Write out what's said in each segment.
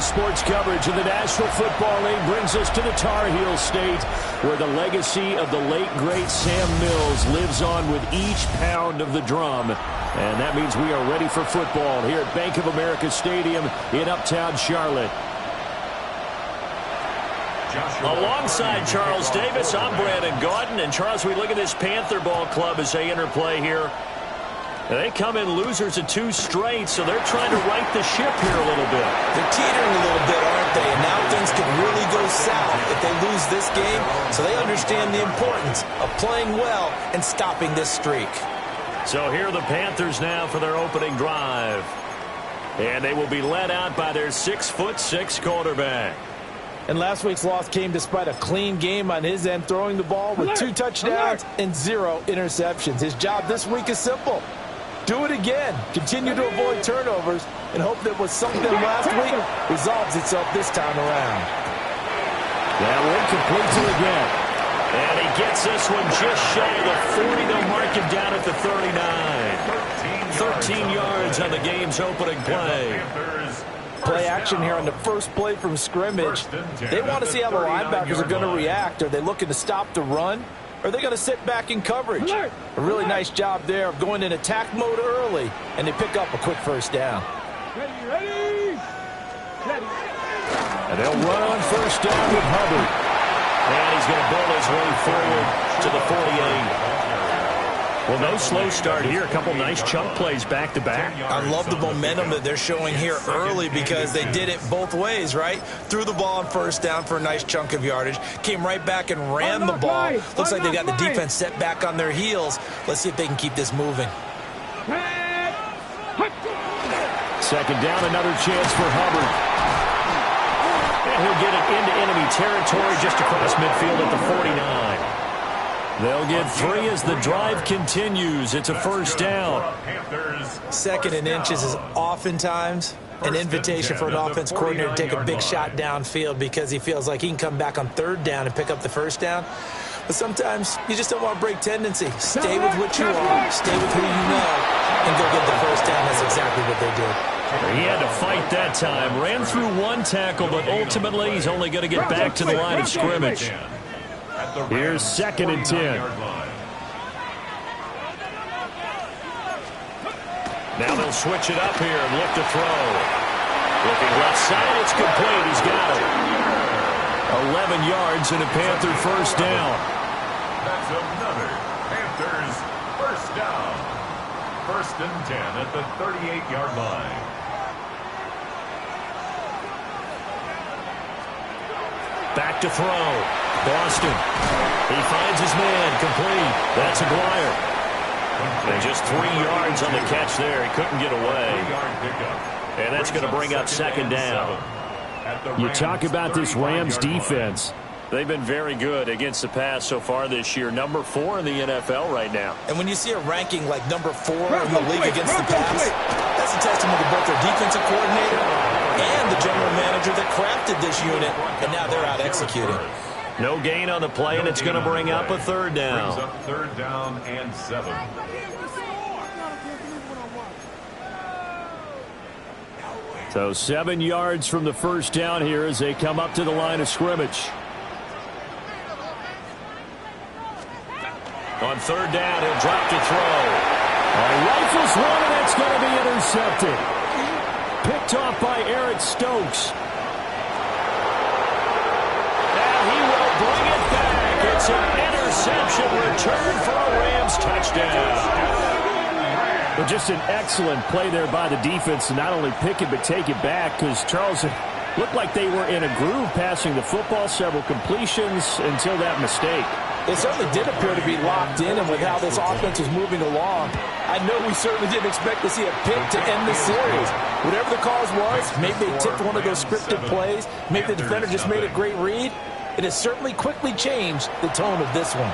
Today's sports coverage of the National Football League brings us to the Tar Heel State, where the legacy of the late, great Sam Mills lives on with each pound of the drum. And that means we are ready for football here at Bank of America Stadium in Uptown Charlotte. Alongside Charles Davis, I'm Brandon Gaudin. And Charles, we look at this Panther ball club as they interplay here. They come in losers of 2 straight, so they're trying to right the ship here a little bit. They're teetering a little bit, aren't they? And now things could really go south if they lose this game. So they understand the importance of playing well and stopping this streak. So here are the Panthers now for their opening drive. And they will be led out by their 6'6" quarterback. And last week's loss came despite a clean game on his end, throwing the ball with 2 touchdowns and 0 interceptions. His job this week is simple. Do it again. Continue to avoid turnovers and hope that what sunk them last week resolves itself this time around. That one completes it again. And he gets this one just shy of the 40. They'll mark him down at the 39. 13 yards on the game's opening play. Play action here on the first play from scrimmage. They want to see how the linebackers are going to react. Are they looking to stop the run? Or are they going to sit back in coverage? A really nice job there of going in attack mode early, and they pick up a quick first down. Ready. And they'll run on first down with Hubbard. And he's going to build his way forward to the 48. Well, no slow start here. A couple nice chunk plays back-to-back. I love the momentum that they're showing here early because they did it both ways, right? Threw the ball on first down for a nice chunk of yardage. Came right back and ran the ball. Looks like they got the defense set back on their heels. Let's see if they can keep this moving. Second down, another chance for Hubbard. And he'll get it into enemy territory just across midfield at the 49. They'll get 3 as the drive continues. It's a first down. 2nd and inches is oftentimes an invitation for an offense coordinator to take a big shot downfield because he feels like he can come back on 3rd down and pick up the first down. But sometimes you just don't want to break tendency. Stay with what you are, stay with who you know, and go get the first down. That's exactly what they did. He had to fight that time. Ran through 1 tackle, but ultimately he's only going to get back to the line of scrimmage. Here's 2nd and 10. Now they'll switch it up here and look to throw. Looking left side, it's complete. He's got it. 11 yards and a Panther first down. That's another Panthers first down. 1st and 10 at the 38-yard line. Back to throw. Boston. He finds his man. Complete. That's Aguirre. And just 3 yards on the catch there. He couldn't get away. And that's going to bring up 2nd down. You talk about this Rams defense. They've been very good against the pass so far this year. Number 4 in the NFL right now. And when you see a ranking like number 4 in the league against the pass, that's a testament to both their defensive coordinator and the general manager that crafted this unit, and now they're out executing. No gain on the play, and it's going to bring up a 3rd down. Brings up 3rd down and 7. So 7 yards from the first down here as they come up to the line of scrimmage. On 3rd down, he'll drop to throw. Rifles one, and that's going to be intercepted. Picked off by Eric Stokes. And he will bring it back. It's an interception return for a Rams touchdown. Well, just an excellent play there by the defense to not only pick it but take it back, because Charles looked like they were in a groove passing the football, several completions until that mistake. They certainly did appear to be locked in, and with how this offense was moving along, I know we certainly didn't expect to see a pick to end the series. Whatever the cause was, maybe they tipped one of those scripted plays, maybe the defender just made a great read. It has certainly quickly changed the tone of this one.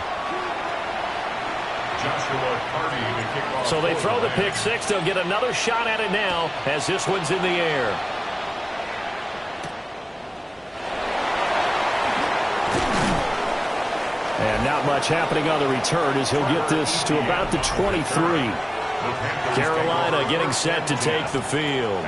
So they throw the pick 6. They'll get another shot at it now as this one's in the air. And not much happening on the return as he'll get this to about the 23. Carolina getting set to take the field.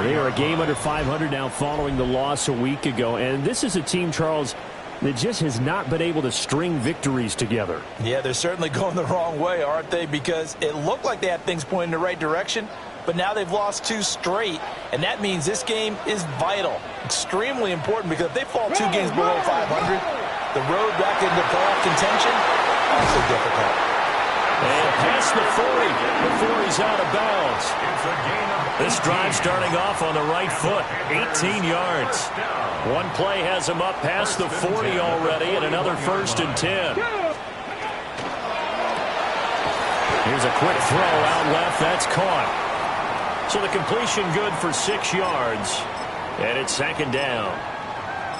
They are a game under 500 now following the loss a week ago. And this is a team, Charles, that just has not been able to string victories together. Yeah, they're certainly going the wrong way, aren't they? Because it looked like they had things pointing in the right direction, but now they've lost 2 straight, and that means this game is vital, extremely important, because if they fall 2 games below 500, the road back into playoff contention, also difficult. And past the 40 before he's out of bounds. This drive starting off on the right foot, 18 yards. One play has him up past the 40 already, and another 1st and 10. Here's a quick throw out left. That's caught. So the completion good for 6 yards, and it's 2nd down.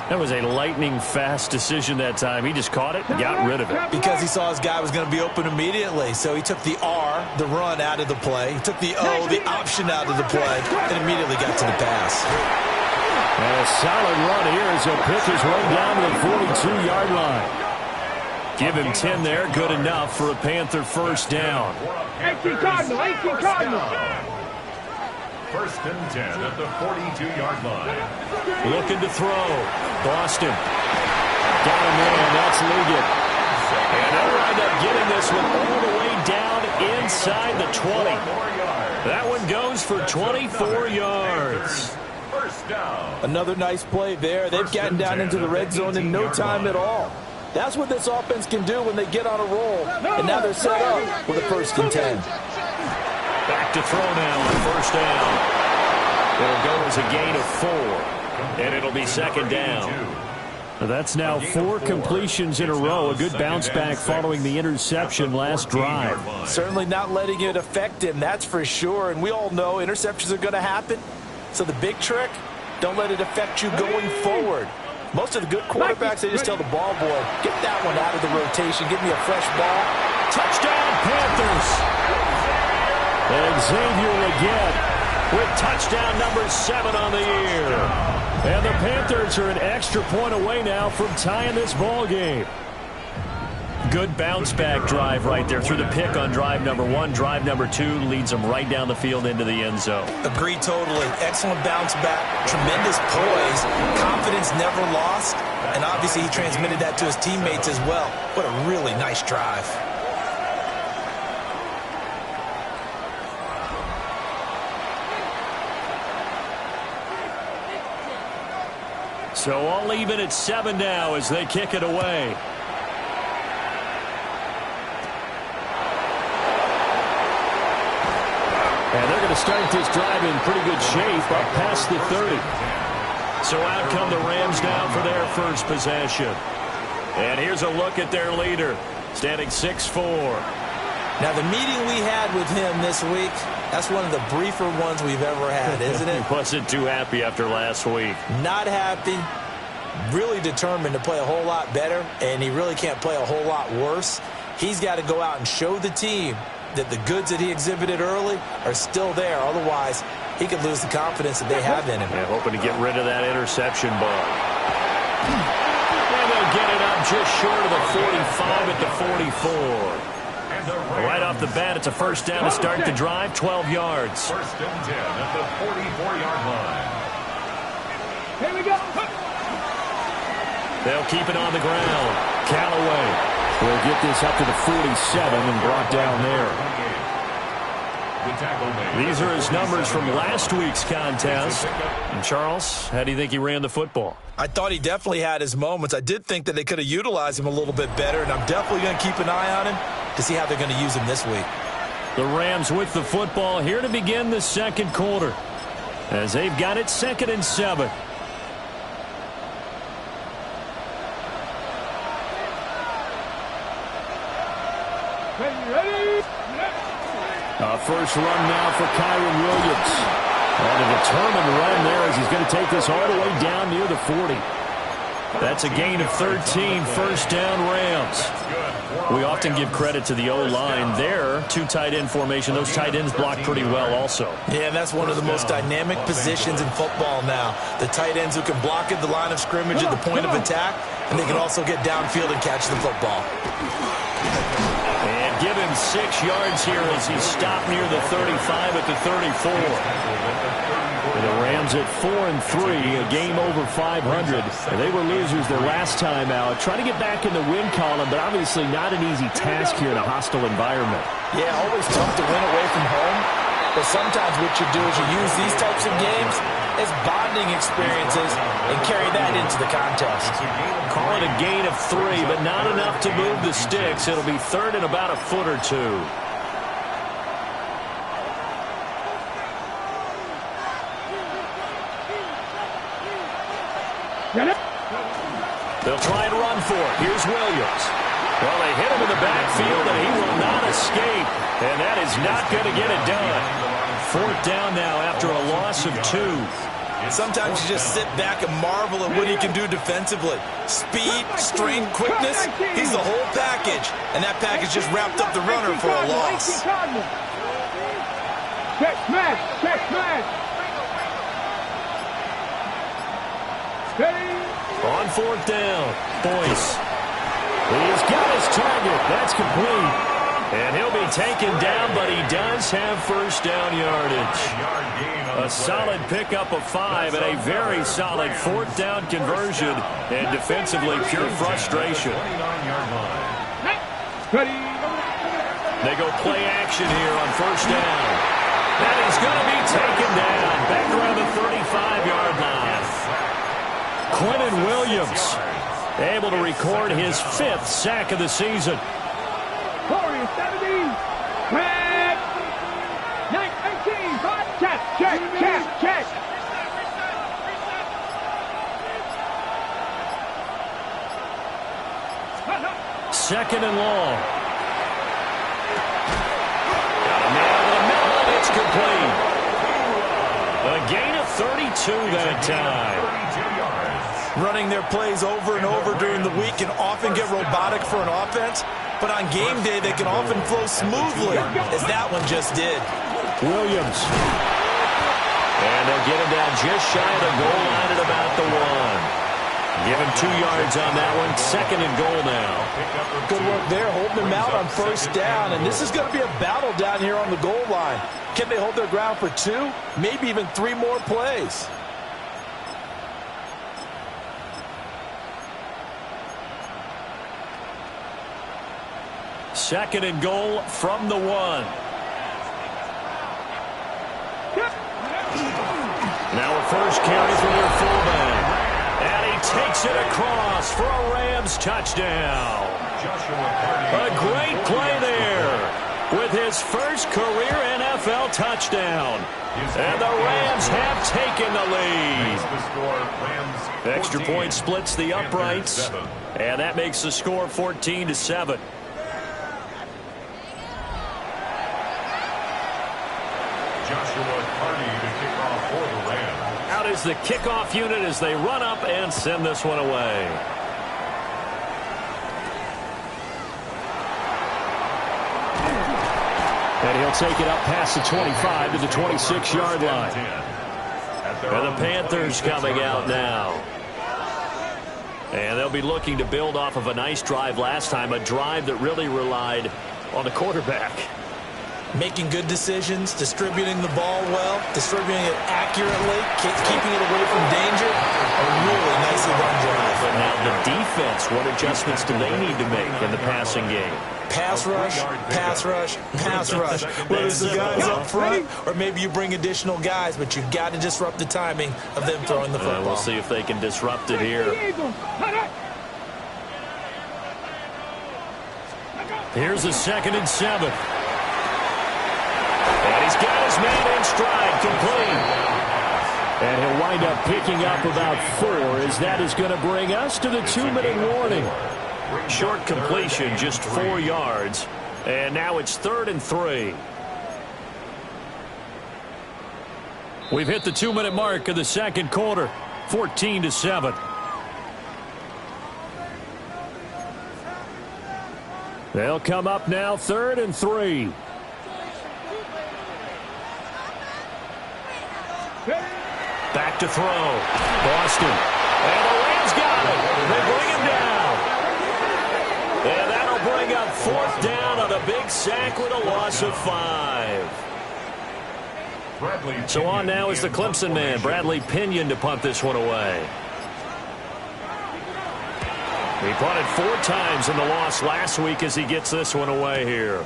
That was a lightning-fast decision that time. He just caught it and got rid of it. Because he saw his guy was going to be open immediately. So he took the R, the run, out of the play. He took the O, the option, out of the play, and immediately got to the pass. And a solid run here as the pick is run down to the 42-yard line. Give him 10 there, good enough for a Panther 1st down. 18 Cardinal. 1st and 10 at the 42-yard line. Looking to throw. Boston. Got him in. That's Ligon. And they'll wind up getting this one all the way down inside the 20. That one goes for 24 yards. 1st down. Another nice play there. They've gotten down into the red zone in no time at all. That's what this offense can do when they get on a roll. And now they're set up with a 1st and 10. Back to throw now on 1st down. It'll go as a gain of 4. And it'll be 2nd down. That's now 4 completions in a row. A good bounce back following the interception last drive. Certainly not letting it affect him, that's for sure. And we all know interceptions are going to happen. So the big trick, don't let it affect you going forward. Most of the good quarterbacks, they just tell the ball boy, get that one out of the rotation. Give me a fresh ball. Touchdown, Panthers. And Xavier again with touchdown number 7 on the year. And the Panthers are an extra point away now from tying this ball game. Good bounce back drive right there through the pick on drive number 1. Drive number 2 leads them right down the field into the end zone. Agree totally. Excellent bounce back. Tremendous poise. Confidence never lost. And obviously he transmitted that to his teammates as well. What a really nice drive. So all even at 7 now as they kick it away. And they're going to start this drive in pretty good shape up past the 30. So out come the Rams now for their first possession. And here's a look at their leader, standing 6'4". Now, the meeting we had with him this week, that's one of the briefer ones we've ever had, isn't it? He wasn't too happy after last week. Not happy. Really determined to play a whole lot better, and he really can't play a whole lot worse. He's got to go out and show the team that the goods that he exhibited early are still there. Otherwise, he could lose the confidence that they have in him. Yeah, hoping to get rid of that interception ball. And they'll get it up just short of the 45 at the 44. Right off the bat, it's a 1st down to start the drive, 12 yards. 1st and 10 at the 44-yard line. Here we go. They'll keep it on the ground. Callaway will get this up to the 47 and brought down there. These are his numbers from last week's contest. And Charles, how do you think he ran the football? I thought he definitely had his moments. I did think that they could have utilized him a little bit better, and I'm definitely going to keep an eye on him to see how they're going to use him this week. The Rams with the football here to begin the 2nd quarter, as they've got it 2nd and 7. First run now for Kyron Williams. And a determined run there as he's going to take this all the way down near the 40. That's a gain of 13, 1st down Rams. We often give credit to the O-line there. 2 tight end formation. Those tight ends block pretty well also. Yeah, and that's one of the most dynamic positions in football now. The tight ends who can block at the line of scrimmage at the point of attack, and they can also get downfield and catch the football. And give him 6 yards here as he stopped near the 35 at the 34. And the Rams at 4-3, a game over 500. And they were losers their last time out. Trying to get back in the win column, but obviously not an easy task here in a hostile environment. Yeah, always tough to win away from home. But sometimes what you do is you use these types of games as bonding experiences and carry that into the contest. Call it a gain of 3, but not enough to move the sticks. It'll be third and about a foot or two. They'll try and run for it. Here's Williams. Well, they hit him in the backfield, and he will not escape. And that is not going to get it done. Fourth down now after a loss of 2. Sometimes you just sit back and marvel at what he can do defensively. Speed, strength, quickness, he's the whole package. And that package just wrapped up the runner for a loss. Check smash, check smash. Steady. On fourth down, Boyce. He's got his target. That's complete. And he'll be taken down, but he does have first down yardage. A solid pickup of 5 and a very solid fourth down conversion. And defensively, pure frustration. Ready. They go play action here on first down. That is going to be taken down. Back around the 35-yard line. Quentin Williams able to record his 5th sack of the season. Corey, 70. Check. 18. Check, check, check, check. Second and long. Got a man in the middle, and it's complete. A gain of 32 that time. Running their plays over and over during the week can often get robotic for an offense, but on game day they can often flow smoothly, as that one just did. Williams. And they'll get him down just shy of the goal line at about the 1. Give him 2 yards on that one. Second and goal now. Good work there, holding him out on first down, and this is going to be a battle down here on the goal line. Can they hold their ground for 2, maybe even 3 more plays? Second and goal from the 1. Now a first carry for their fullback. And he takes it across for a Rams touchdown. A great play there with his first career NFL touchdown. And the Rams have taken the lead. Extra point splits the uprights. And that makes the score 14-7. Out is the kickoff unit as they run up and send this one away. And he'll take it up past the 25 to the 26-yard line. And the Panthers coming out now. And they'll be looking to build off of a nice drive last time, a drive that really relied on the quarterback. Making good decisions, distributing the ball well, distributing it accurately, keeping it away from danger. A really nicely run drive. But now the defense, what adjustments do they need to make in the passing game? Pass rush, pass rush, pass rush. Whether it's the guys up front or maybe you bring additional guys, but you've got to disrupt the timing of them throwing the football. We'll see if they can disrupt it here. Here's a 2nd and 7. And he's got his man in stride, complete. And he'll wind up picking up about 4 as that is going to bring us to the 2-minute warning. Short completion, just 4 yards. And now it's 3rd and 3. We've hit the 2-minute mark of the second quarter, 14-7. They'll come up now, 3rd and 3. Back to throw. Boston. And the Rams got it. They bring him down. And that'll bring up 4th down on a big sack with a loss of 5. So on now is the Clemson man, Bradley Pinion, to punt this one away. He punted 4 times in the loss last week as he gets this one away here.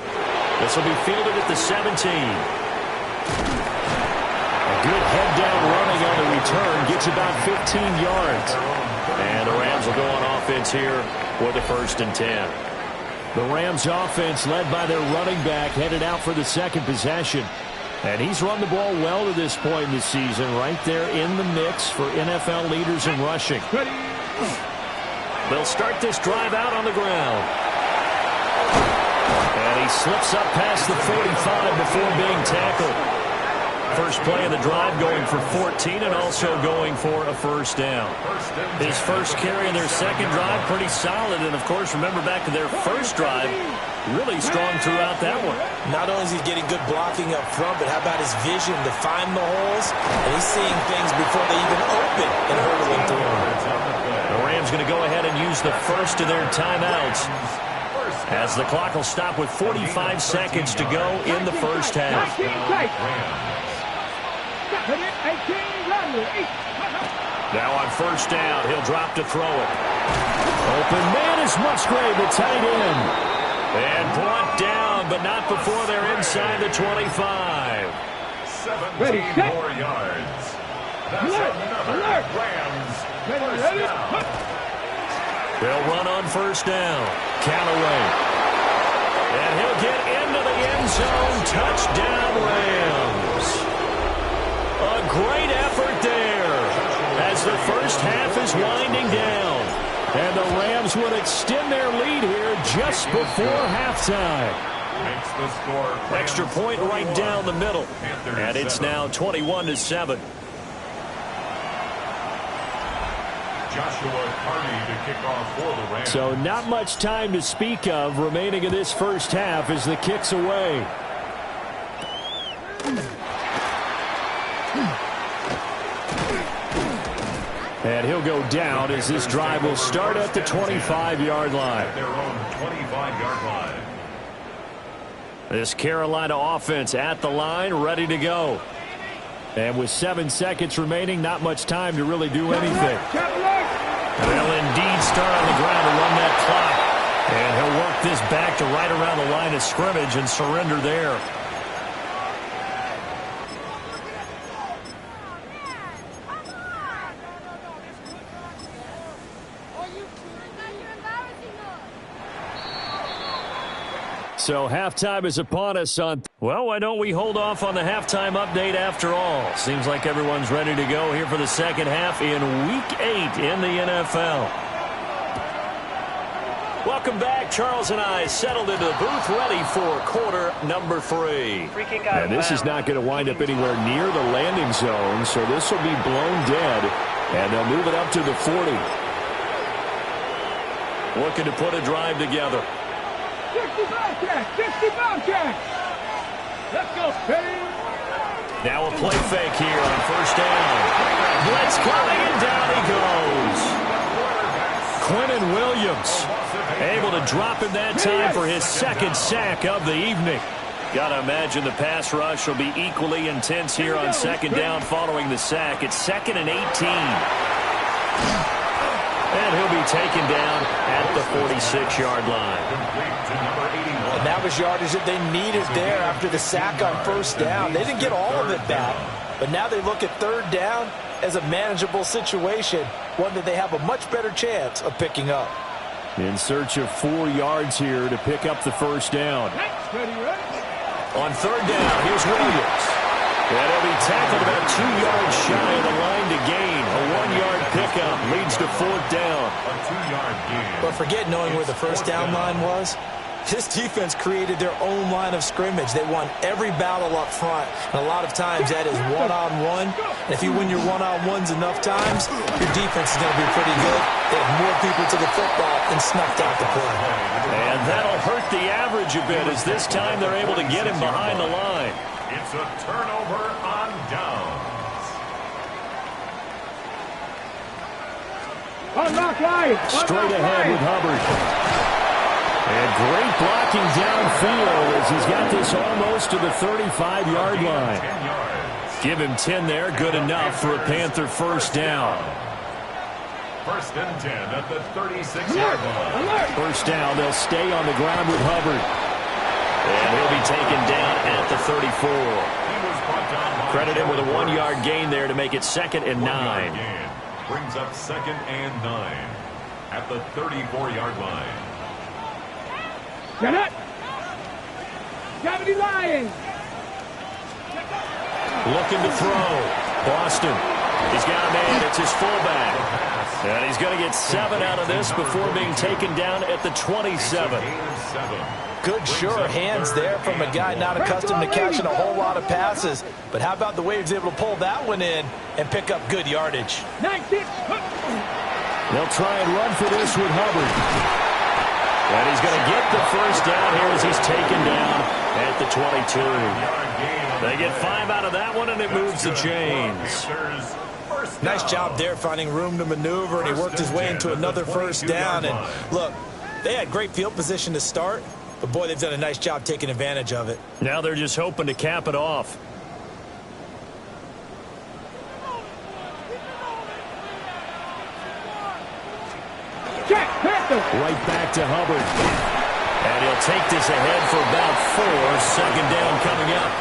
This will be fielded at the 17. A good head-down running on the return gets about 15 yards. And the Rams will go on offense here with a 1st and 10. The Rams offense led by their running back headed out for the second possession. And he's run the ball well to this point in the season, right there in the mix for NFL leaders in rushing. They'll start this drive out on the ground. And he slips up past the 45 before being tackled. First play of the drive going for 14 and also going for a 1st down. His first carry of their second drive, pretty solid. And, of course, remember back to their first drive, really strong throughout that one. Not only is he getting good blocking up front, but how about his vision to find the holes? And he's seeing things before they even open and hurdling through them. The Rams going to go ahead and use the first of their timeouts as the clock will stop with 45 seconds to go in the first half. Now on 1st down, he'll drop to throw it. Open man is Musgrave, the tight end. And brought down, but not before they're inside the 25. 17 more yards. That's another Rams first down. They'll run on 1st down. Callaway. And he'll get into the end zone. Touchdown, Rams. A great effort there as the first half is winding down. And the Rams would extend their lead here just before halftime. Makes the score Extra point right down the middle. And it's now 21-7. Joshua Carney to kick off for the Rams. So not much time to speak of remaining in this first half as the kick's away. And he'll go down as this drive will start at the 25-yard line. At their own 25-yard line. This Carolina offense at the line, ready to go. And with 7 seconds remaining, not much time to really do anything. They'll indeed start on the ground to run that clock. And he'll work this back to right around the line of scrimmage and surrender there. So halftime is upon us on... Well, why don't we hold off on the halftime update after all? Seems like everyone's ready to go here for the second half in Week 8 in the NFL. Welcome back. Charles and I settled into the booth ready for quarter number 3. And this is not going to wind up anywhere near the landing zone, so this will be blown dead, and they'll move it up to the 40. Looking to put a drive together. 65 catch. Let's go, Penny. Now a play fake here on 1st down. Blitz coming, and down he goes. Quentin Williams able to drop him that time for his 2nd sack of the evening. Got to imagine the pass rush will be equally intense here on 2nd down following the sack. It's 2nd and 18. And he'll be taken down at the 46-yard line. And that was yardage that they needed there after the sack on 1st down. They didn't get all of it back, but now they look at 3rd down as a manageable situation, one that they have a much better chance of picking up. In search of 4 yards here to pick up the 1st down. On 3rd down, here's Williams. And he'll be tackled about 2 yards shy of the line to gain. A 1-yard pickup leads to 4th down. A 2-yard gain. But forget knowing where the 1st down line was. This defense created their own line of scrimmage. They won every battle up front. And a lot of times that is one-on-one. And if you win your one-on-ones enough times, your defense is going to be pretty good. They have more people to the football and snuffed out the play. And that'll hurt the average a bit as this time they're able to get him behind the line. It's a turnover on downs. Unlock line. Straight ahead with Hubbard. And great blocking downfield as he's got this almost to the 35-yard line. Give him 10 there, good enough for a Panther first down. First and 10 at the 36-yard line. First down, they'll stay on the ground with Hubbard. And he'll be taken down at the 34. Credit him with a 1-yard gain there to make it 2nd and 9. Brings up 2nd and 9 at the 34-yard line. Get it! Gravity Lions! Looking to throw. Boston. He's got a man. It's his fullback. And he's going to get 7 out of this before being taken down at the 27. Good, sure hands there from a guy not accustomed to catching a whole lot of passes. But how about the way he was able to pull that one in and pick up good yardage? They'll try and run for this with Hubbard. And he's going to get the first down here as he's taken down at the 22. They get 5 out of that one, and it moves the chains. Nice job there finding room to maneuver, and he worked his way into another first down. And look, they had great field position to start, but boy, they've done a nice job taking advantage of it. Now they're just hoping to cap it off. Right back to Hubbard. And he'll take this ahead for about 4. 2nd down coming up.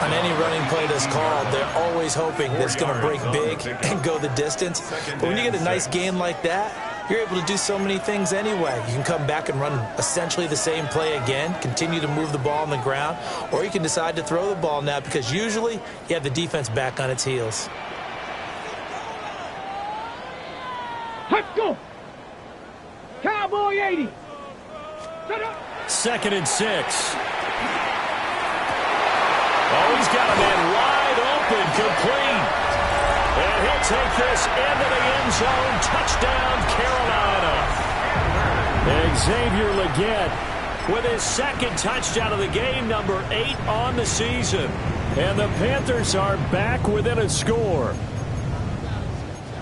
On any running play that's called, they're always hoping that it's going to break big and go the distance. But when you get a nice gain like that, you're able to do so many things anyway. You can come back and run essentially the same play again, continue to move the ball on the ground, or you can decide to throw the ball now because usually you have the defense back on its heels. Let's go! Cowboy 80! 2nd and 6. Oh, he's got a man wide open, complete. And he'll take this into the end zone. Touchdown, Carolina. Xavier Legette with his 2nd touchdown of the game, number 8 on the season. And the Panthers are back within a score.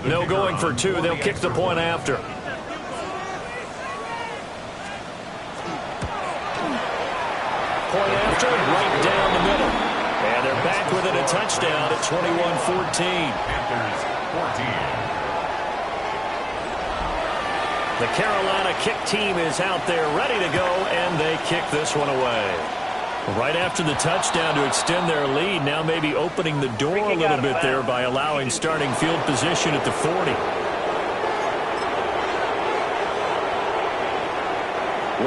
No going for 2. They'll kick the point after. Point after, right down the middle. And they're back within a touchdown at 21-14. Panthers 14. The Carolina kick team is out there ready to go, and they kick this one away. Right after the touchdown to extend their lead, now maybe opening the door a little bit there by allowing starting field position at the 40.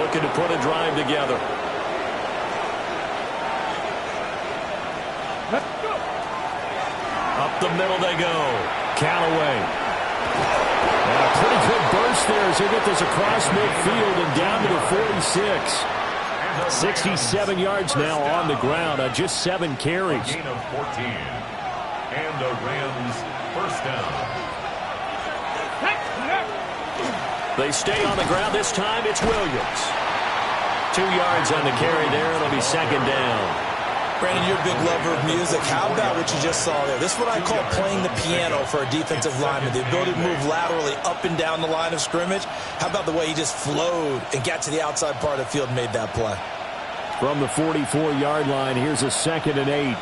Looking to put a drive together. Up the middle they go. Callaway. And a pretty good burst there as they get this across midfield and down to the 46. 67 yards now on the ground on just 7 carries. Gain of 14. And the Rams first down. They stay on the ground. This time it's Williams. 2 yards on the carry there. It'll be 2nd down. Brandon, you're a big lover of music. How about what you just saw there? This is what I call playing the piano for a defensive lineman. The ability to move laterally up and down the line of scrimmage. How about the way he just flowed and got to the outside part of the field and made that play? From the 44-yard line, here's a 2nd and 8.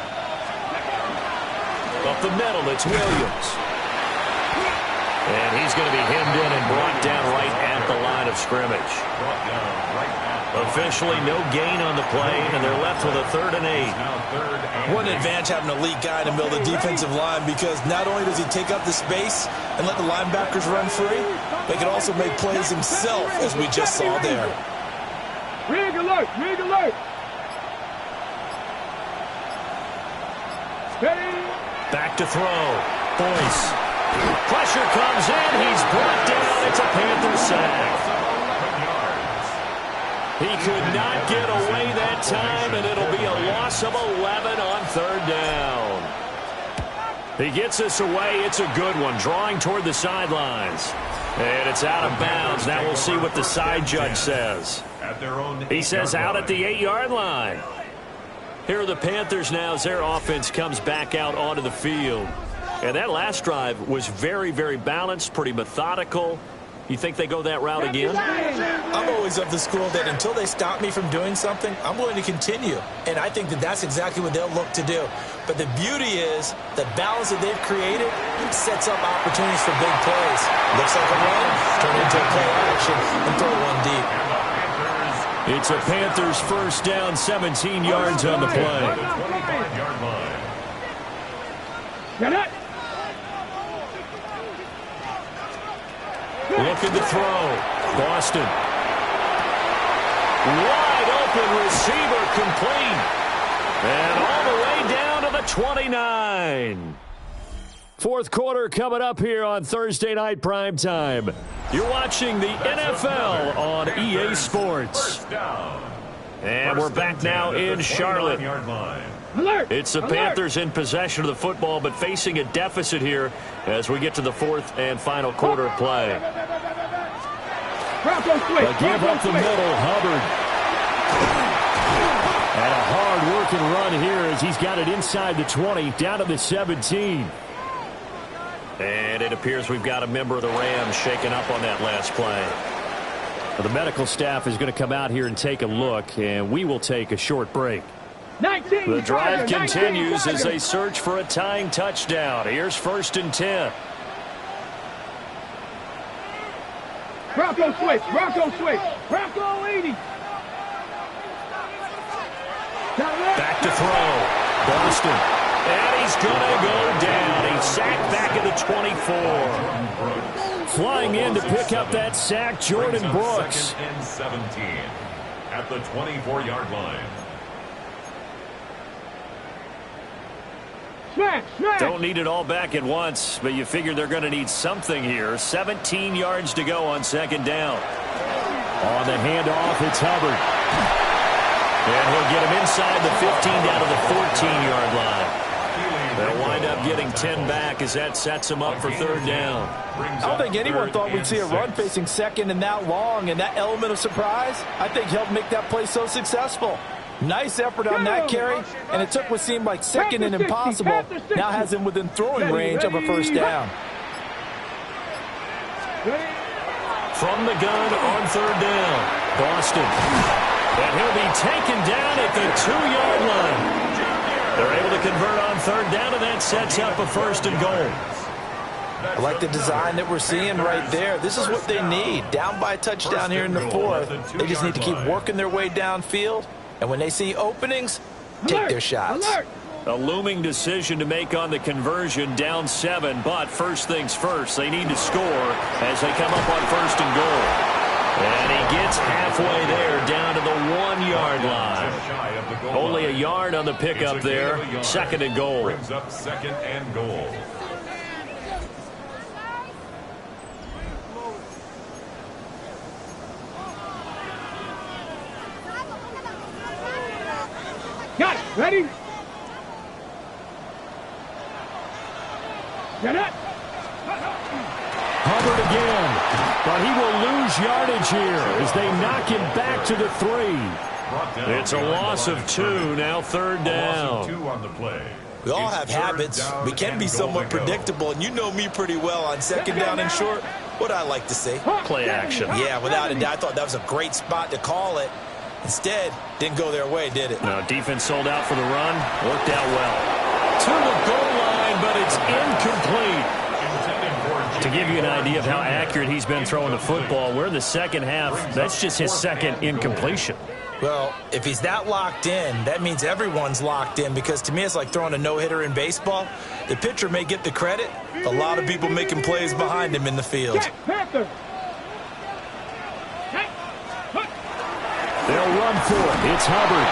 Up the middle, it's Williams. And he's going to be hemmed in and brought down right at the line of scrimmage. Brought down right at Officially no gain on the play, and they're left with a 3rd and 8. What an advantage having an elite guy in the middle of the defensive line, because not only does he take up the space and let the linebackers run free, but he can also make plays himself, as we just saw there. Rig alert! Rig alert! Steady! Back to throw. Boyce. Pressure comes in. He's brought down. It's a Panther sack. He could not get away that time, and it'll be a loss of 11 on 3rd down. He gets this away. It's a good one, drawing toward the sidelines. And it's out of bounds. Now we'll see what the side judge says. He says out at the 8-yard line. Here are the Panthers now as their offense comes back out onto the field. And that last drive was very, very balanced, pretty methodical. You think they go that route again? I'm always of the school that until they stop me from doing something, I'm going to continue. And I think that that's exactly what they'll look to do. But the beauty is the balance that they've created sets up opportunities for big plays. Looks like a run, turn into a play action, and throw one deep. It's a Panthers first down, 17 yards on the play. 25-yard line. Get it. Looking to throw. Boston. Wide open receiver, complete. And all the way down to the 29. Fourth quarter coming up here on Thursday Night Primetime. You're watching the NFL on EA Sports. And we're back now in Charlotte. It's the Panthers in possession of the football, but facing a deficit here as we get to the fourth and final quarter of play. A give up the middle, Hubbard. And a hard-working run here as he's got it inside the 20, down to the 17. And it appears we've got a member of the Rams shaken up on that last play. Well, the medical staff is going to come out here and take a look, and we will take a short break. The drive continues as they search for a tying touchdown. Here's 1st and 10. Bronco switch. Bronco switch. Bronco 80. Back to throw. Boston. And he's going to go down. He's sacked back at the 24. Flying in to pick up that sack, Jordan Brooks. 2nd and 17 at the 24-yard line. Don't need it all back at once, but you figure they're going to need something here. 17 yards to go on 2nd down. On the handoff, it's Hubbard. And he'll get him inside the 15 down to the 14-yard line. They'll wind up getting 10 back as that sets him up for 3rd down. I don't think anyone thought we'd see a run facing 2nd and that long, and that element of surprise, I think, helped make that play so successful. Nice effort on that carry, and it took what seemed like 2nd and impossible. Now has him within throwing range of a 1st down. From the gun on 3rd down, Boston. And he'll be taken down at the 2-yard line. They're able to convert on 3rd down, and that sets up a 1st and goal. I like the design that we're seeing right there. This is what they need. Down by a touchdown here in the 4th. They just need to keep working their way downfield. And when they see openings, take their shots. A looming decision to make on the conversion, down 7. But first things first, they need to score as they come up on 1st and goal. And he gets halfway there, down to the 1-yard line. Only a yard on the pickup there. 2nd and goal. Brings up 2nd and goal. Got it. Ready? Get it. Hubbard again, but he will lose yardage here as they knock him back to the 3. It's a loss of 2, now 3rd down. 2 on the play. We all have habits. We can be somewhat predictable, and you know me pretty well on 2nd down and short. What I like to see. Play action. Yeah, without a doubt. I thought that was a great spot to call it. Instead, didn't go their way, did it? No, defense sold out for the run. Worked out well. To the goal line, but it's incomplete. To give you an idea of how accurate he's been throwing the football, we're in the 2nd half. That's just his 2nd incompletion. Well, if he's that locked in, that means everyone's locked in, because to me it's like throwing a no-hitter in baseball. The pitcher may get the credit. A lot of people making plays behind him in the field. They'll run for it. It's Hubbard.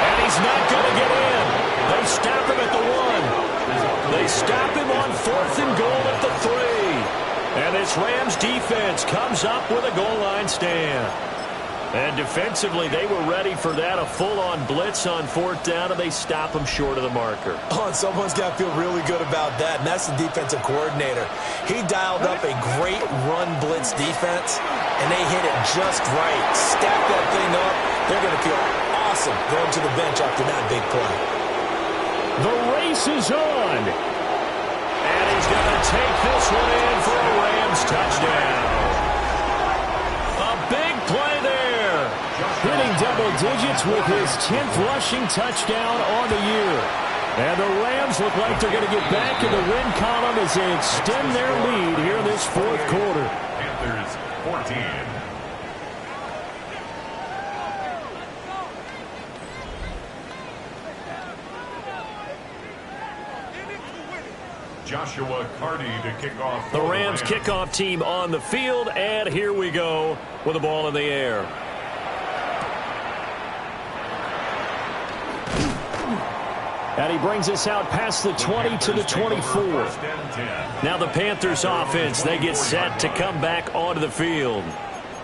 And he's not going to get in. They stop him at the 1. They stop him on 4th and goal at the 3. And this Rams defense comes up with a goal line stand. And defensively, they were ready for that, a full-on blitz on 4th down, and they stop him short of the marker. Oh, and someone's got to feel really good about that, and that's the defensive coordinator. He dialed up a great run blitz defense, and they hit it just right. Stack that thing up. They're going to feel awesome going to the bench after that big play. The race is on. And he's going to take this one in for a Rams touchdown. double digits with his 10th rushing touchdown on the year. And the Rams look like they're going to get back in the win column as they extend their lead here in this fourth quarter. Panthers 14. Joshua Carty to kick off. The Rams kickoff team on the field, and here we go with the ball in the air. And he brings us out past the 20 to the 24. Now the Panthers offense, they get set to come back onto the field.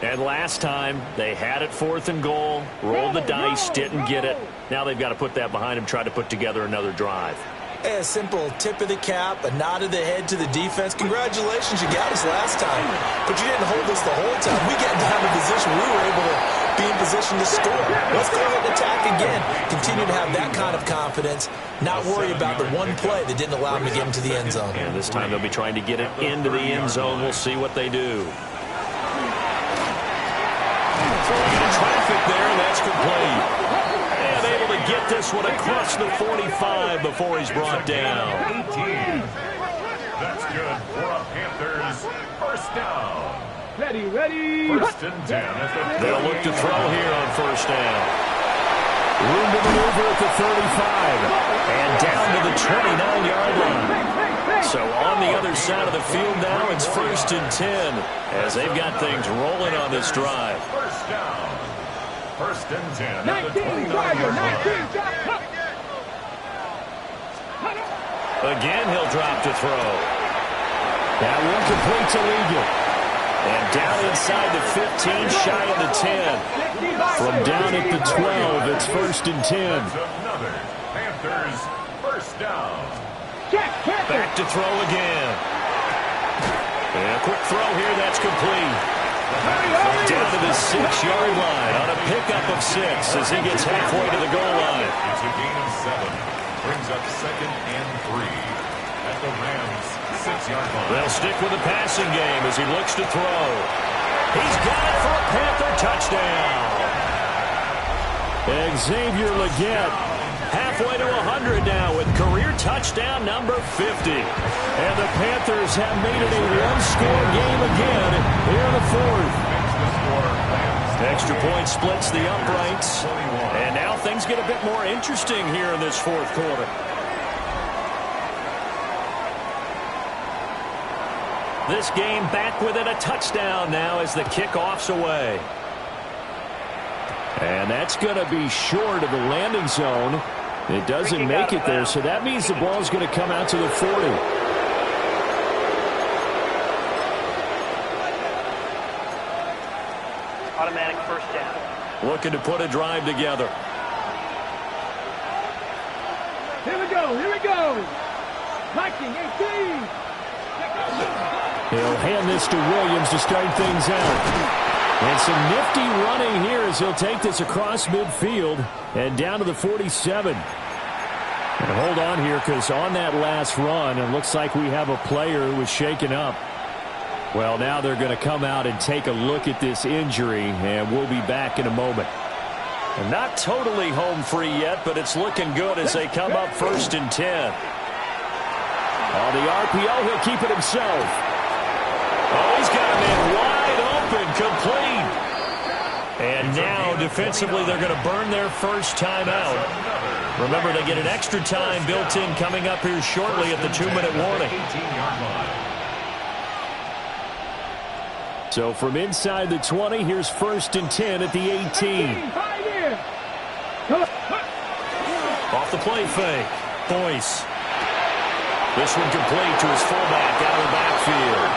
And last time, they had it 4th and goal, rolled the dice, didn't get it. Now they've got to put that behind them, try to put together another drive. A simple tip of the cap, a nod of the head to the defense. Congratulations, you got us last time. But you didn't hold us the whole time. We got down to position. We were able to be in position to score. Let's go ahead and attack again. Continue to have that kind of confidence. Not worry about the one play that didn't allow them to get into the end zone. And this time they'll be trying to get it into the end zone. We'll see what they do. Throwing into traffic there, and that's complete. And able to get this one across the 45 before he's brought down. 18. That's good for a Panthers first down. Ready. First and 10 at the They'll look to throw here on first down. Room to maneuver at the 35. And down to the 29-yard line. So on the other side of the field now, it's first and 10 as they've got things rolling on this drive. first down. First and 10 at the 19, 29-yard line. Again, he'll drop to throw. That one complete to Ligon. And down inside the 15, shy of the 10. From down at the 12, it's first and 10. Another Panthers first down. Back to throw again. And a quick throw here, that's complete. Down to the 6-yard line on a pickup of 6 as he gets halfway to the goal line. It's a gain of 7. Brings up 2nd and 3 at the Rams 6-yard line. They'll stick with the passing game as he looks to throw. He's got it for a Panther touchdown. Xavier Legette Halfway to 100 now with career touchdown number 50. And the Panthers have made it a one-score game again here in the fourth. Extra point splits the uprights. And now things get a bit more interesting here in this fourth quarter. This game back within a touchdown now as the kickoff's away. And that's going to be short of the landing zone. It doesn't make it there, so that means the ball's going to come out to the 40. Automatic first down. Looking to put a drive together. Here we go. Viking 18. He'll hand this to Williams to start things out. And some nifty running here as he'll take this across midfield and down to the 47. And hold on here, because on that last run, it looks like we have a player who was shaken up. Well, now they're going to come out and take a look at this injury, and we'll be back in a moment. And not totally home free yet, but it's looking good as they come up first and 10. On the RPO, he'll keep it himself. Oh, he's got a man wide open, complete. And now, defensively, they're going to burn their first time out. Remember, they get an extra time built in coming up here shortly at the 2-minute warning. So from inside the 20, here's first and 10 at the 18. Off the play fake. Boyce. This one complete to his fullback out of the backfield.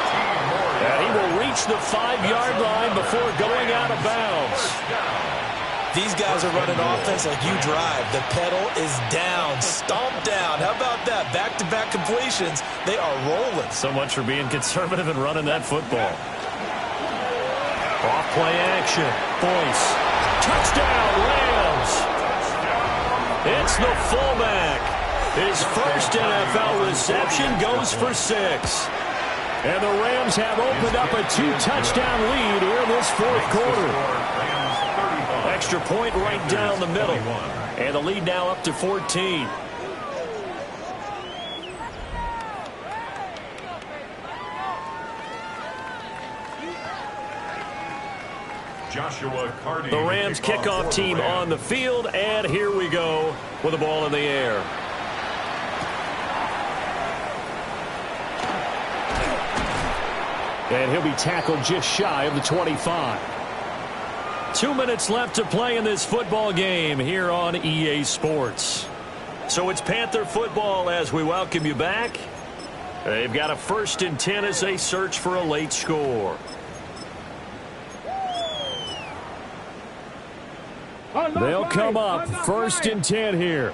And he will reach the 5-yard line before going out of bounds. These guys are running offense like you drive. The pedal is down, stomped down. How about that? Back-to-back completions. They are rolling. So much for being conservative and running that football. Off play action. Boyce. Touchdown, Rams. It's the fullback. His first NFL reception goes for 6. And the Rams have opened up a 2-touchdown lead here in this fourth quarter. extra point right down the middle. And the lead now up to 14. The Rams kickoff team on the field, and here we go with the ball in the air. And he'll be tackled just shy of the 25. 2 minutes left to play in this football game here on EA Sports. So it's Panther football as we welcome you back. They've got a 1st and 10 as they search for a late score. They'll come up 1st and 10 here.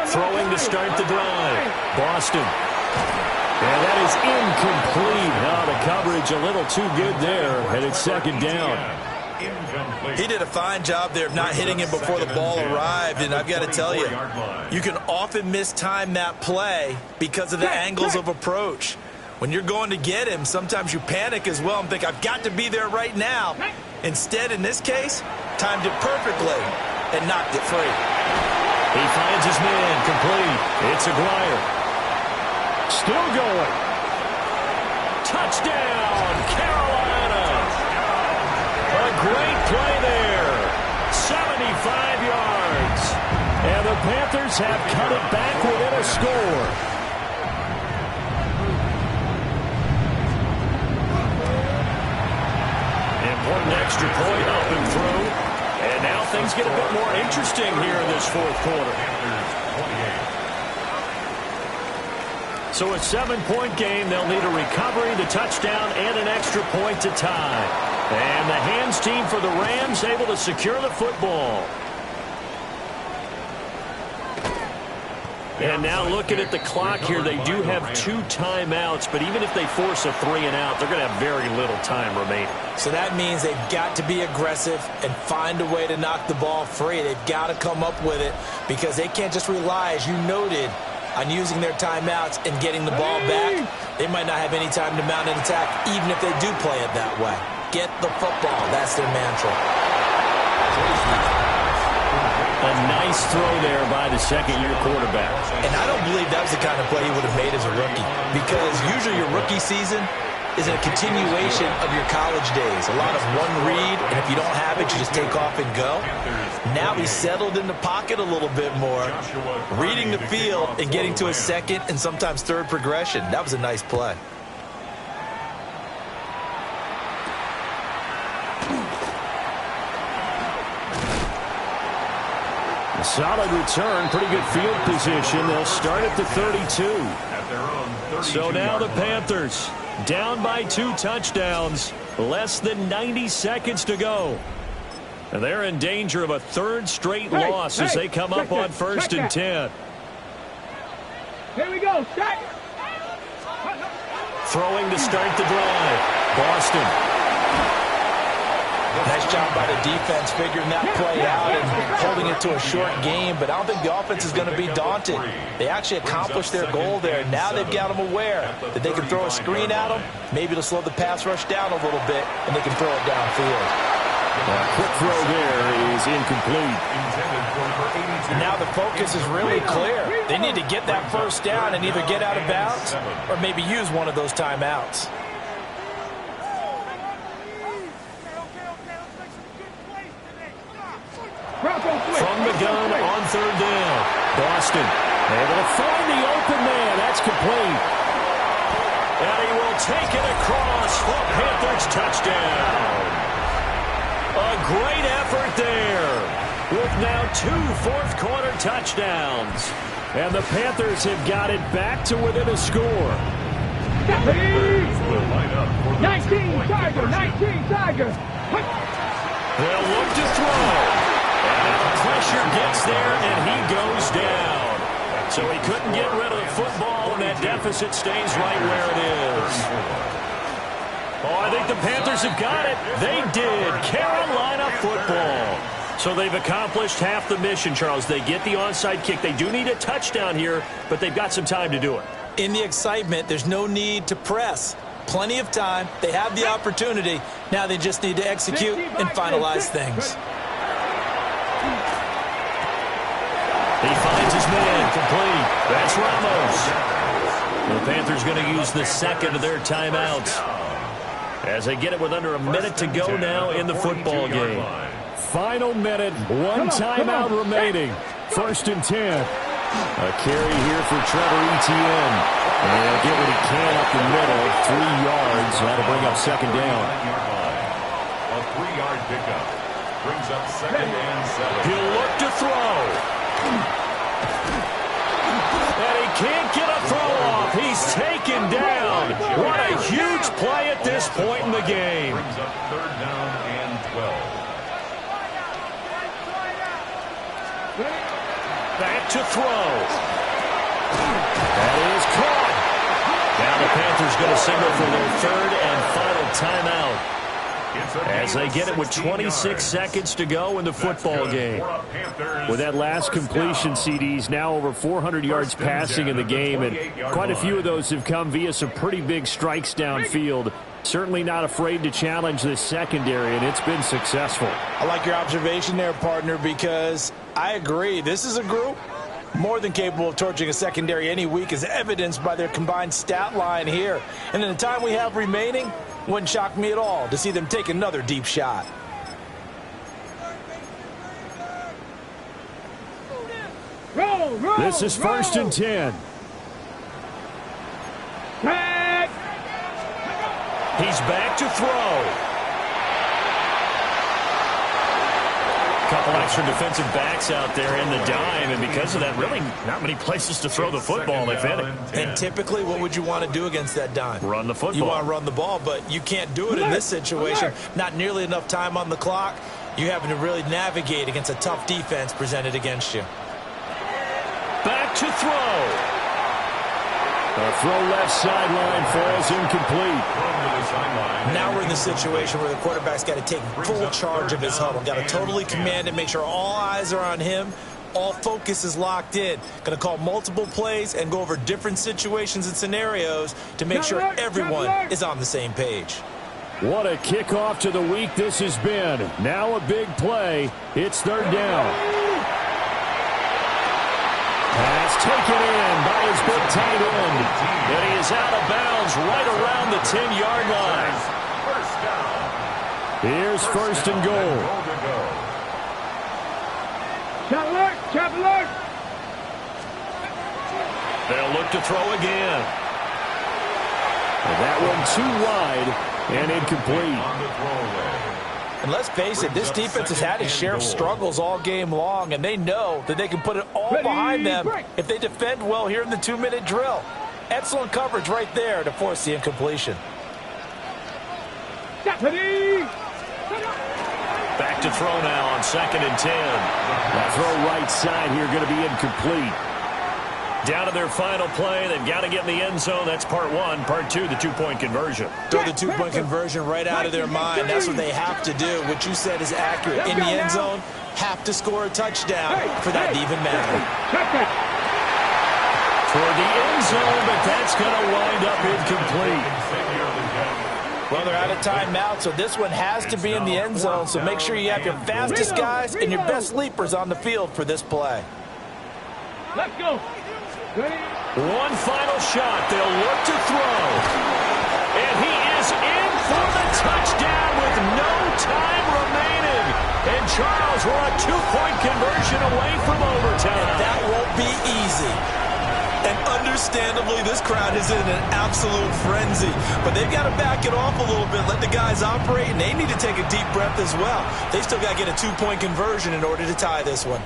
Throwing to start the drive. Boston. And that is incomplete. Now the coverage a little too good there, and it's 2nd down. He did a fine job there of not hitting him before the ball arrived, and I've got to tell you, you can often mistime that play because of the angles of approach. When you're going to get him, sometimes you panic as well and think, I've got to be there right now. Instead, in this case, timed it perfectly and knocked it free. He finds his man complete. It's Aguirre. Still going. Touchdown, Carolina. A great play there. 75 yards. And the Panthers have cut it back within a score. Important extra point up and through. And now things get a bit more interesting here in this 4th quarter. So a 7-point game. They'll need a recovery, the touchdown, and an extra point to tie. And the hands team for the Rams able to secure the football. And now looking at the clock here, they do have 2 timeouts, but even if they force a 3-and-out, they're going to have very little time remaining. So that means they've got to be aggressive and find a way to knock the ball free. They've got to come up with it because they can't just rely, as you noted, on using their timeouts and getting the ball back. They might not have any time to mount an attack, even if they do play it that way. Get the football. That's their mantra. A nice throw there by the 2nd-year quarterback. And I don't believe that was the kind of play he would have made as a rookie, because usually your rookie season is a continuation of your college days. A lot of one read, and if you don't have it, you just take off and go. Now he's settled in the pocket a little bit more, reading the field and getting to a 2nd and sometimes 3rd progression. That was a nice play. Solid return, pretty good field position. They'll start at the 32. So now the Panthers down by 2 touchdowns. Less than 90 seconds to go. And they're in danger of a 3rd straight loss as they come up on 1st and 10. Here we go. Start. Throwing to start the drive. Boston. Nice job by the defense figuring that play out and holding it to a short game, but I don't think the offense is going to be daunted. They actually accomplished their goal there. Now they've got them aware that they can throw a screen at them, maybe to slow the pass rush down a little bit, and they can throw it downfield. Quick throw there is incomplete. And now the focus is really clear. They need to get that 1st down and either get out of bounds or maybe use one of those timeouts. From the gun on 3rd down. Boston able to find the open man. That's complete. And he will take it across for Panthers touchdown. A great effort there with now 2 4th-quarter touchdowns. And the Panthers have got it back to within a score. 19 Tiger, 19 Tiger. They'll look to throw. And pressure gets there, and he goes down. So he couldn't get rid of the football, and that deficit stays right where it is. Oh, I think the Panthers have got it. They did. Carolina football. So they've accomplished half the mission, Charles. They get the onside kick. They do need a touchdown here, but they've got some time to do it. In the excitement, there's no need to press. Plenty of time. They have the opportunity. Now they just need to execute and finalize things. He finds his man complete. That's Ramos. The Panthers going to use the second of their timeouts as they get it with under a minute to go now in the football game. Final minute, one timeout remaining. 1st and 10. A carry here for Trevor Etienne. And he'll get what he can up the middle. 3 yards. That'll bring up second down. A 3-yard pickup brings up 2nd and 7. He'll look to throw. And he can't get a throw off. He's taken down. What a huge play at this point in the game. Brings up 3rd down and 12. Back to throw. That is caught. Now the Panthers going to signal for their 3rd and final timeout as they get it with 26 seconds to go in the football game. With that last completion, CDs, now over 400 yards passing in the game, and quite a few of those have come via some pretty big strikes downfield. Certainly not afraid to challenge this secondary, and it's been successful. I like your observation there, partner, because I agree. This is a group more than capable of torching a secondary any week, as evidenced by their combined stat line here. And in the time we have remaining, wouldn't shock me at all to see them take another deep shot. This is 1st and 10. He's back to throw. Couple extra defensive backs out there in the dime, and because of that, really not many places to throw the football, if any. And typically, what would you want to do against that dime? Run the football. You want to run the ball, but you can't do it in this situation. Not nearly enough time on the clock. You're having to really navigate against a tough defense presented against you. Back to throw. The throw left sideline falls incomplete. Now we're in the situation where the quarterback's got to take full charge of his huddle. Got to totally command it, make sure all eyes are on him. All focus is locked in. Going to call multiple plays and go over different situations and scenarios to make sure everyone is on the same page. What a kickoff to the week this has been. Now a big play. It's 3rd down. Pass taken in by his big tight end. And he is out of bounds right around the 10-yard line. Here's 1st and goal. Chop alert! They'll look to throw again. And that one too wide and incomplete. And let's face it, this defense has had its share of struggles all game long, and they know that they can put it all behind them if they defend well here in the 2-minute drill. Excellent coverage right there to force the incompletion. Back to throw now on 2nd and 10. That throw right side here going to be incomplete. Down to their final play. They've got to get in the end zone. That's part 1. Part 2, the 2-point conversion. Throw the 2-point conversion right out of their mind. That's what they have to do. What you said is accurate. In the end zone, have to score a touchdown for that to even matter. For the end zone, but that's going to wind up incomplete. Well, they're out of timeout, so this one has to be in the end zone. So make sure you have your fastest guys and your best leapers on the field for this play. Let's go. One final shot. They'll look to throw. And he is in for the touchdown with no time remaining. And Charles, we're a 2-point conversion away from overtime. And that won't be easy. And understandably, this crowd is in an absolute frenzy. But they've got to back it off a little bit, let the guys operate, and they need to take a deep breath as well. They still got to get a 2-point conversion in order to tie this one.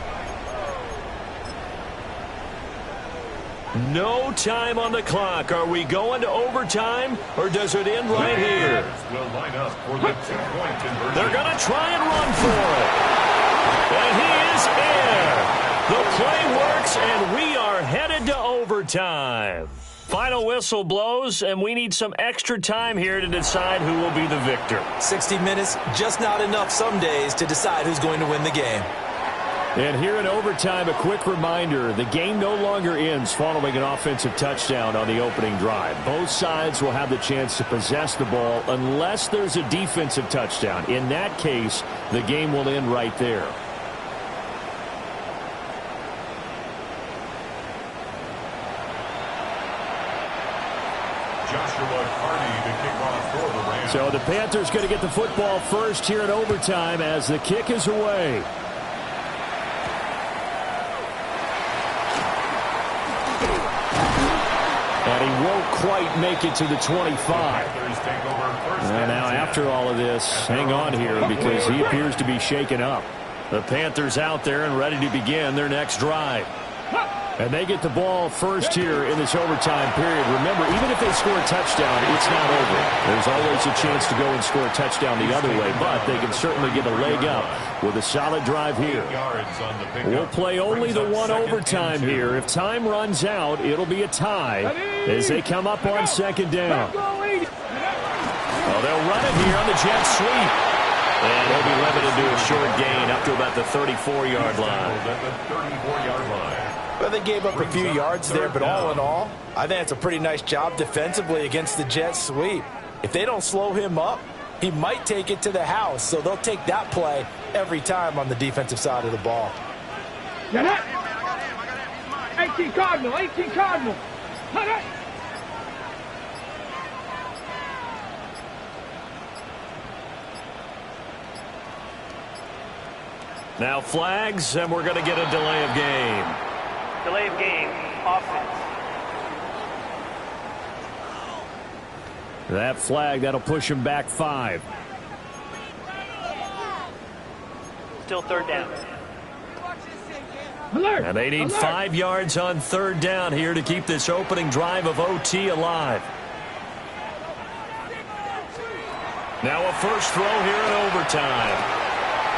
No time on the clock. Are we going to overtime, or does it end right here? Will line up for the 2-point conversion. They're going to try and run for it. And he is in. The play works, and we are headed to overtime. Final whistle blows, and we need some extra time here to decide who will be the victor. 60 minutes, just not enough some days to decide who's going to win the game. And here in overtime, a quick reminder, the game no longer ends following an offensive touchdown on the opening drive. Both sides will have the chance to possess the ball unless there's a defensive touchdown. In that case, the game will end right there. So the Panthers going to get the football first here in overtime as the kick is away. And he won't quite make it to the 25. And now after all of this, hang on here because he appears to be shaken up. The Panthers out there and ready to begin their next drive. And they get the ball first here in this overtime period. Remember, even if they score a touchdown, it's not over. There's always a chance to go and score a touchdown the other way, but they can certainly get a leg up with a solid drive here. We'll play only the one overtime here. If time runs out, it'll be a tie as they come up on second down. Well, they'll run it here on the jet sweep. And they'll be limited to a short gain up to about the 34-yard line. Well, they gave up a few yards there, but all in all, I think it's a pretty nice job defensively against the jet sweep. If they don't slow him up, he might take it to the house, so they'll take that play every time on the defensive side of the ball. 18 Cardinal, 18 Cardinal. Now flags, and we're going to get a delay of game. Delay of game, offense. That flag, that'll push him back 5. Still third down. Alert! And they need 5 yards on third down here to keep this opening drive of OT alive. Now a first throw here in overtime.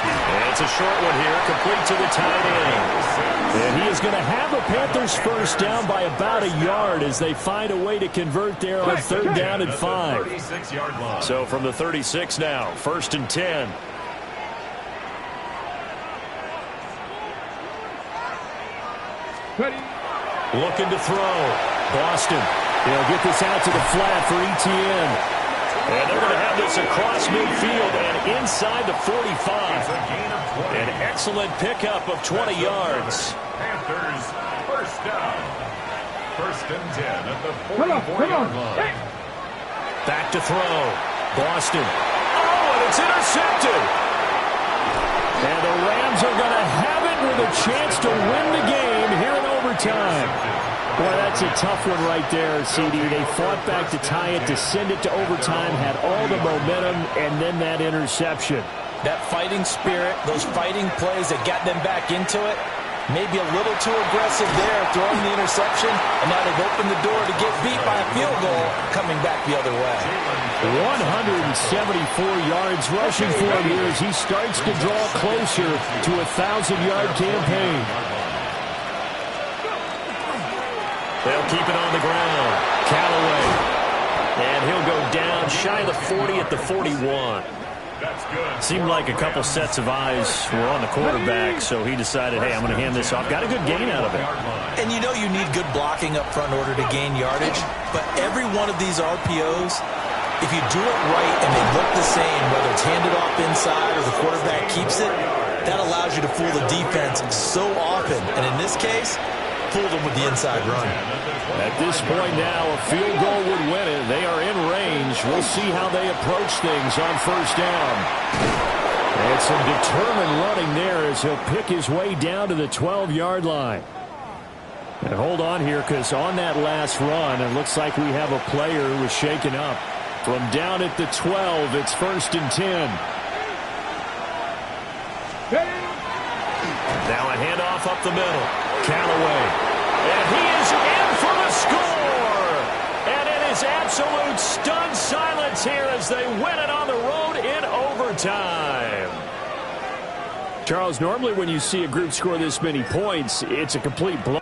And it's a short one here, complete to the tight end. And he is going to have the Panthers first down by about a yard as they find a way to convert there on third down and 5. So from the 36 now, first and 10. Looking to throw. Boston. They'll get this out to the flat for Etienne. And they're going to have this across midfield and inside the 45. An excellent pickup of 20 yards. Panthers first down. First and 10 at the 44-yard line. Back to throw. Boston. Oh, and it's intercepted. And the Rams are going to have it with a chance to win the game here in overtime. Boy, that's a tough one right there, CD. They fought back to tie it, to send it to overtime, had all the momentum, and then that interception. That fighting spirit, those fighting plays that got them back into it, maybe a little too aggressive there, throwing the interception, and now they've opened the door to get beat by a field goal coming back the other way. 174 yards rushing for him here as he starts to draw closer to a 1,000-yard campaign. They'll keep it on the ground. Callaway. And he'll go down shy of the 40 at the 41. Seemed like a couple sets of eyes were on the quarterback, so he decided, hey, I'm going to hand this off. Got a good gain out of it. And you know you need good blocking up front in order to gain yardage, but every one of these RPOs, if you do it right and they look the same, whether it's handed off inside or the quarterback keeps it, that allows you to fool the defense so often. And in this case, fool them with the inside run. At this point now, a field goal would win it. They are in range. We'll see how they approach things on first down. And some determined running there as he'll pick his way down to the 12-yard line. And hold on here, because on that last run, it looks like we have a player who was shaken up. From down at the 12, it's first and 10. Now a handoff up the middle. Callaway. And he is in for the score. And it is absolute stunned silence here as they win it on the road in overtime. Charles, normally when you see a group score this many points, it's a complete blow.